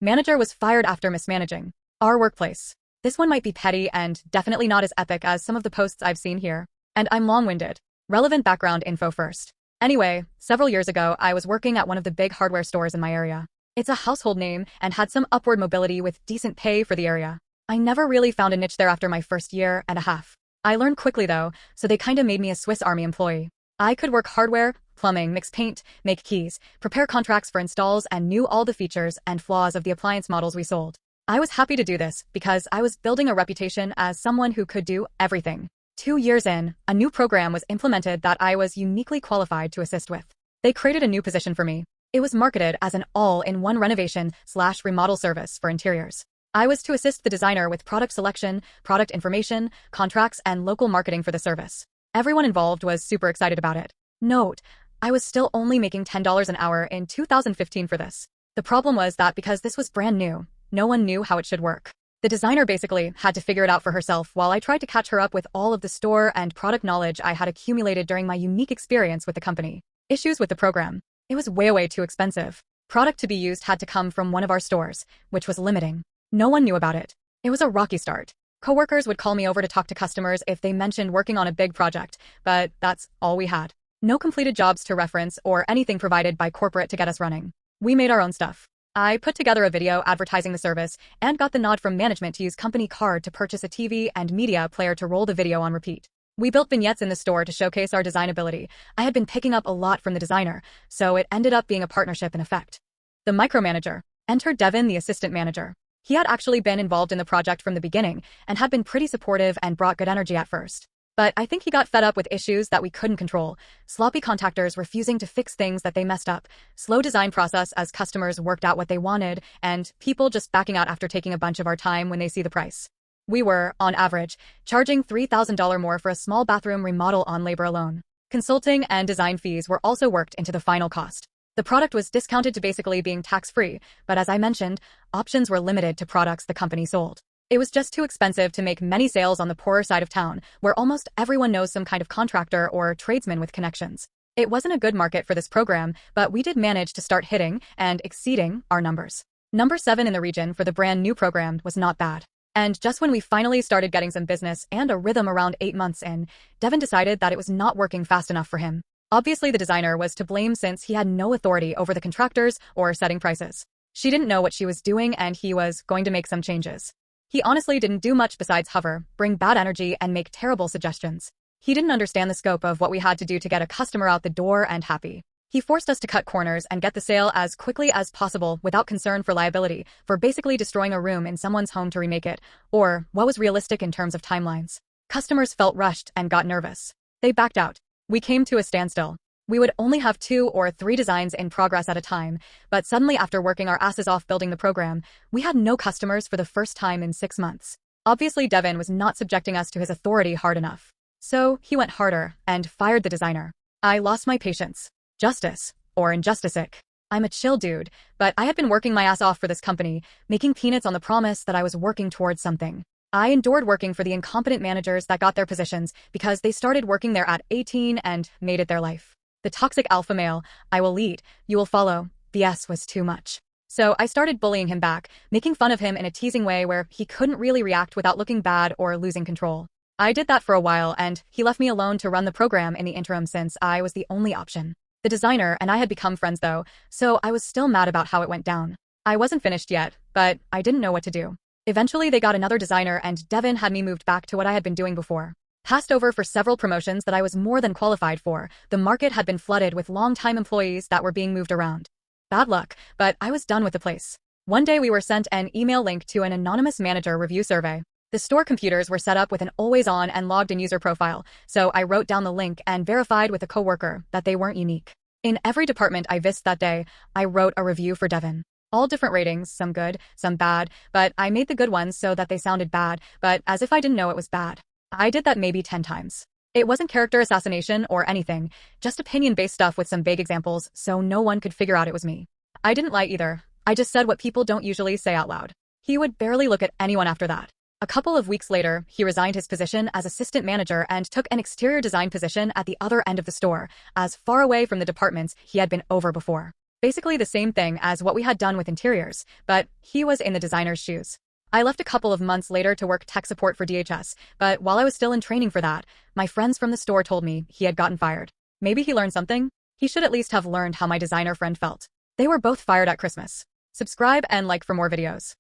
Manager was fired after mismanaging. Our workplace. This one might be petty and definitely not as epic as some of the posts I've seen here. And I'm long-winded. Relevant background info first. Anyway, several years ago, I was working at one of the big hardware stores in my area. It's a household name and had some upward mobility with decent pay for the area. I never really found a niche there after my first year and a half. I learned quickly though, so they kinda made me a Swiss Army employee. I could work hardware, plumbing, mix paint, make keys, prepare contracts for installs, and knew all the features and flaws of the appliance models we sold. I was happy to do this because I was building a reputation as someone who could do everything. 2 years in, a new program was implemented that I was uniquely qualified to assist with. They created a new position for me. It was marketed as an all-in-one renovation/remodel service for interiors. I was to assist the designer with product selection, product information, contracts, and local marketing for the service. Everyone involved was super excited about it. Note, I was still only making $10 an hour in 2015 for this. The problem was that because this was brand new, no one knew how it should work. The designer basically had to figure it out for herself while I tried to catch her up with all of the store and product knowledge I had accumulated during my unique experience with the company. Issues with the program. It was way too expensive. Product to be used had to come from one of our stores, which was limiting. No one knew about it. It was a rocky start. Coworkers would call me over to talk to customers if they mentioned working on a big project, but that's all we had. No completed jobs to reference or anything provided by corporate to get us running. We made our own stuff. I put together a video advertising the service and got the nod from management to use company card to purchase a TV and media player to roll the video on repeat. We built vignettes in the store to showcase our design ability. I had been picking up a lot from the designer, so it ended up being a partnership in effect. The micromanager. Enter Devin, the assistant manager. He had actually been involved in the project from the beginning and had been pretty supportive and brought good energy at first. But I think he got fed up with issues that we couldn't control. Sloppy contractors refusing to fix things that they messed up, slow design process as customers worked out what they wanted, and people just backing out after taking a bunch of our time when they see the price. We were, on average, charging $3,000 more for a small bathroom remodel on labor alone. Consulting and design fees were also worked into the final cost. The product was discounted to basically being tax-free, but as I mentioned, options were limited to products the company sold. It was just too expensive to make many sales on the poorer side of town, where almost everyone knows some kind of contractor or tradesman with connections. It wasn't a good market for this program, but we did manage to start hitting and exceeding our numbers. Number 7 in the region for the brand new program was not bad. And just when we finally started getting some business and a rhythm around 8 months in, Devin decided that it was not working fast enough for him. Obviously, the designer was to blame since he had no authority over the contractors or setting prices. She didn't know what she was doing and he was going to make some changes. He honestly didn't do much besides hover, bring bad energy, and make terrible suggestions. He didn't understand the scope of what we had to do to get a customer out the door and happy. He forced us to cut corners and get the sale as quickly as possible without concern for liability, for basically destroying a room in someone's home to remake it, or what was realistic in terms of timelines. Customers felt rushed and got nervous. They backed out. We came to a standstill. We would only have 2 or 3 designs in progress at a time, but suddenly after working our asses off building the program, we had no customers for the first time in 6 months. Obviously, Devin was not subjecting us to his authority hard enough. So he went harder and fired the designer. I lost my patience. Justice, or injustice-ic. I'm a chill dude, but I had been working my ass off for this company, making peanuts on the promise that I was working towards something. I endured working for the incompetent managers that got their positions because they started working there at 18 and made it their life. The toxic alpha male, I will lead, you will follow, BS was too much. So I started bullying him back, making fun of him in a teasing way where he couldn't really react without looking bad or losing control. I did that for a while and he left me alone to run the program in the interim since I was the only option. The designer and I had become friends though, so I was still mad about how it went down. I wasn't finished yet, but I didn't know what to do. Eventually they got another designer and Devin had me moved back to what I had been doing before. Passed over for several promotions that I was more than qualified for. The market had been flooded with long-time employees that were being moved around. Bad luck, but I was done with the place. One day we were sent an email link to an anonymous manager review survey. The store computers were set up with an always-on and logged-in user profile, so I wrote down the link and verified with a coworker that they weren't unique. In every department I visited that day, I wrote a review for Devin. All different ratings, some good, some bad, but I made the good ones so that they sounded bad, but as if I didn't know it was bad. I did that maybe 10 times. It wasn't character assassination or anything, just opinion-based stuff with some vague examples so no one could figure out it was me. I didn't lie either. I just said what people don't usually say out loud. He would barely look at anyone after that. A couple of weeks later, he resigned his position as assistant manager and took an exterior design position at the other end of the store, as far away from the departments he had been over before. Basically the same thing as what we had done with interiors, but he was in the designer's shoes. I left a couple of months later to work tech support for DHS, but while I was still in training for that, my friends from the store told me he had gotten fired. Maybe he learned something? He should at least have learned how my designer friend felt. They were both fired at Christmas. Subscribe and like for more videos.